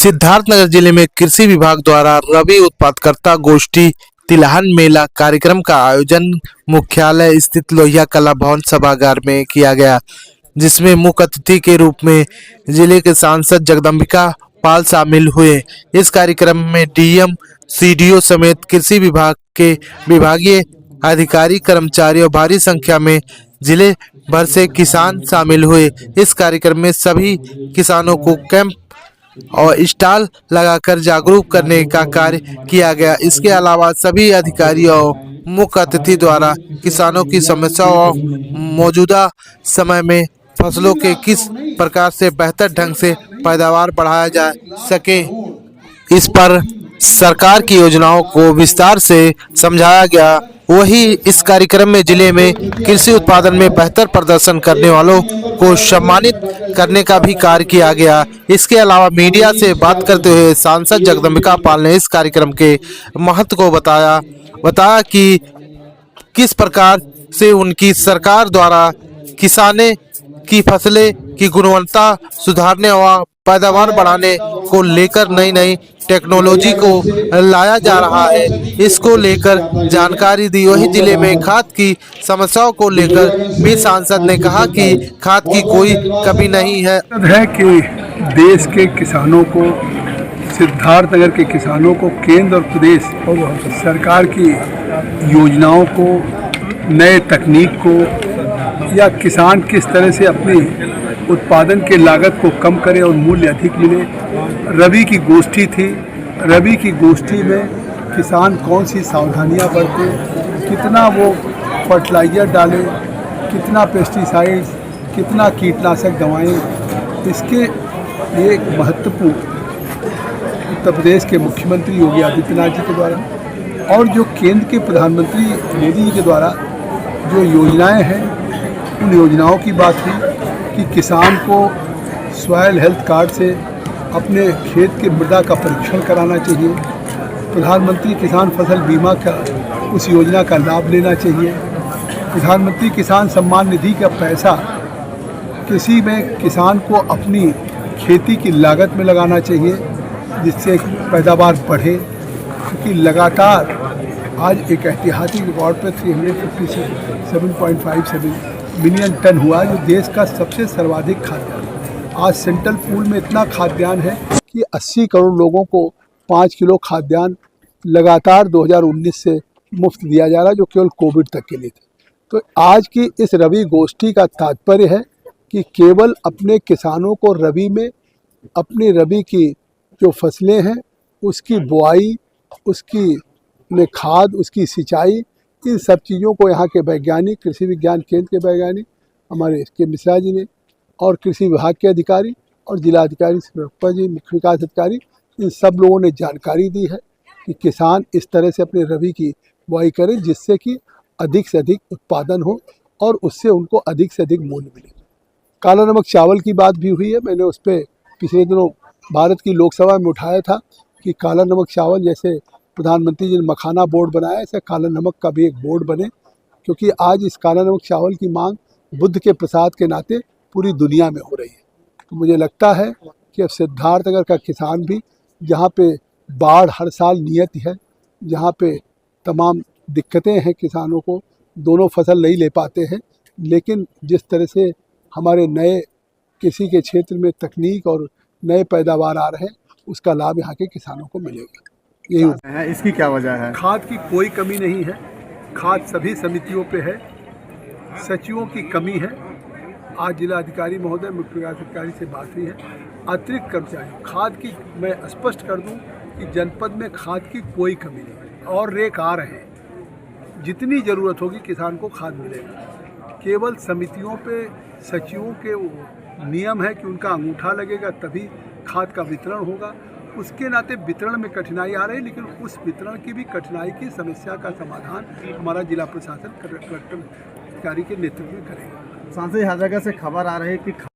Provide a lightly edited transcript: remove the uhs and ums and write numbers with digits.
सिद्धार्थनगर जिले में कृषि विभाग द्वारा रबी उत्पादकता गोष्ठी तिलहन मेला कार्यक्रम का आयोजन मुख्यालय स्थित लोहिया कला भवन सभागार में किया गया, जिसमें मुख्य अतिथि के रूप में जिले के सांसद जगदम्बिका पाल शामिल हुए। इस कार्यक्रम में डीएम, सीडीओ समेत कृषि विभाग के विभागीय अधिकारी, कर्मचारी और भारी संख्या में जिले भर से किसान शामिल हुए। इस कार्यक्रम में सभी किसानों को कैंप और स्टॉल लगाकर जागरूक करने का कार्य किया गया। इसके अलावा सभी अधिकारियों और मुख्य अतिथि द्वारा किसानों की समस्याओं और मौजूदा समय में फसलों के किस प्रकार से बेहतर ढंग से पैदावार बढ़ाया जा सके, इस पर सरकार की योजनाओं को विस्तार से समझाया गया। वहीं इस कार्यक्रम में जिले में कृषि उत्पादन में बेहतर प्रदर्शन करने वालों को सम्मानित करने का भी कार्य किया गया। इसके अलावा मीडिया से बात करते हुए सांसद जगदम्बिका पाल ने इस कार्यक्रम के महत्व को बताया कि किस प्रकार से उनकी सरकार द्वारा किसाने की फसलें की गुणवत्ता सुधारने और पैदावार बढ़ाने को लेकर नई नई टेक्नोलॉजी को लाया जा रहा है। इसको लेकर जानकारी दी। वही जिले में खाद की समस्याओं को लेकर भी सांसद ने कहा कि खाद की कोई कमी नहीं है कि देश के किसानों को, सिद्धार्थनगर के किसानों को केंद्र और प्रदेश सरकार की योजनाओं को, नए तकनीक को या किसान किस तरह से अपनी उत्पादन के लागत को कम करे और मूल्य अधिक मिले। रबी की गोष्ठी थी। रबी की गोष्ठी में किसान कौन सी सावधानियां बरते, कितना वो फर्टिलाइज़र डालें, कितना पेस्टिसाइड्स, कितना कीटनाशक दवाएं, इसके लिए एक महत्वपूर्ण उत्तर प्रदेश के मुख्यमंत्री योगी आदित्यनाथ जी के द्वारा और जो केंद्र के प्रधानमंत्री मोदी जी के द्वारा जो योजनाएं हैं, उन योजनाओं की बात हुई कि किसान को सॉइल हेल्थ कार्ड से अपने खेत के मृदा का परीक्षण कराना चाहिए, प्रधानमंत्री किसान फसल बीमा का उस योजना का लाभ लेना चाहिए, प्रधानमंत्री किसान सम्मान निधि का पैसा कृषि में किसान को अपनी खेती की लागत में लगाना चाहिए, जिससे पैदावार बढ़े। क्योंकि लगातार आज एक ऐतिहासिक रिकॉर्ड पर 357.57 मिलियन टन हुआ, जो देश का सबसे सर्वाधिक खाद्यान्न। आज सेंट्रल पूल में इतना खाद्यान्न है कि 80 करोड़ लोगों को 5 किलो खाद्यान्न लगातार 2019 से मुफ्त दिया जा रहा है, जो केवल कोविड तक के लिए थे। तो आज की इस रबी गोष्ठी का तात्पर्य है कि केवल अपने किसानों को रबी में अपनी रबी की जो फसलें हैं उसकी बुआई, उसकी में खाद, उसकी सिंचाई, इन सब चीज़ों को यहाँ के वैज्ञानिक, कृषि विज्ञान केंद्र के वैज्ञानिक हमारे के मिश्रा जी ने और कृषि विभाग के अधिकारी और जिला अधिकारी श्री जी, मुख्य विकास अधिकारी, इन सब लोगों ने जानकारी दी है कि किसान इस तरह से अपने रबी की बुआई करें जिससे कि अधिक से अधिक उत्पादन हो और उससे उनको अधिक से अधिक मूल्य मिले। काला नमक चावल की बात भी हुई है। मैंने उस पर पिछले दिनों भारत की लोकसभा में उठाया था कि काला नमक चावल, जैसे प्रधानमंत्री जी ने मखाना बोर्ड बनाया, ऐसे काला नमक का भी एक बोर्ड बने, क्योंकि आज इस काला नमक चावल की मांग बुद्ध के प्रसाद के नाते पूरी दुनिया में हो रही है। तो मुझे लगता है कि अब सिद्धार्थनगर का किसान भी, जहाँ पे बाढ़ हर साल नियत है, जहाँ पे तमाम दिक्कतें हैं किसानों को, दोनों फसल नहीं ले पाते हैं, लेकिन जिस तरह से हमारे नए कृषि के क्षेत्र में तकनीक और नए पैदावार आ रहे हैं, उसका लाभ यहाँ के किसानों को मिलेगा। यही है। इसकी क्या वजह है? खाद की कोई कमी नहीं है। खाद सभी समितियों पे है। सचिवों की कमी है। आज जिला अधिकारी महोदय, मुख्य विकास अधिकारी से बात हुई है। अतिरिक्त कर्मचारी खाद की, मैं स्पष्ट कर दूं कि जनपद में खाद की कोई कमी नहीं और रेक आ रहे हैं। जितनी ज़रूरत होगी किसान को खाद मिलेगा। केवल समितियों पे सचिवों के नियम है कि उनका अंगूठा लगेगा तभी खाद का वितरण होगा। उसके नाते वितरण में कठिनाई आ रही है, लेकिन उस वितरण की भी कठिनाई की समस्या का समाधान हमारा जिला प्रशासन कलेक्टर अधिकारी के नेतृत्व में करेगा। सांसद हर जगह से खबर आ रही है कि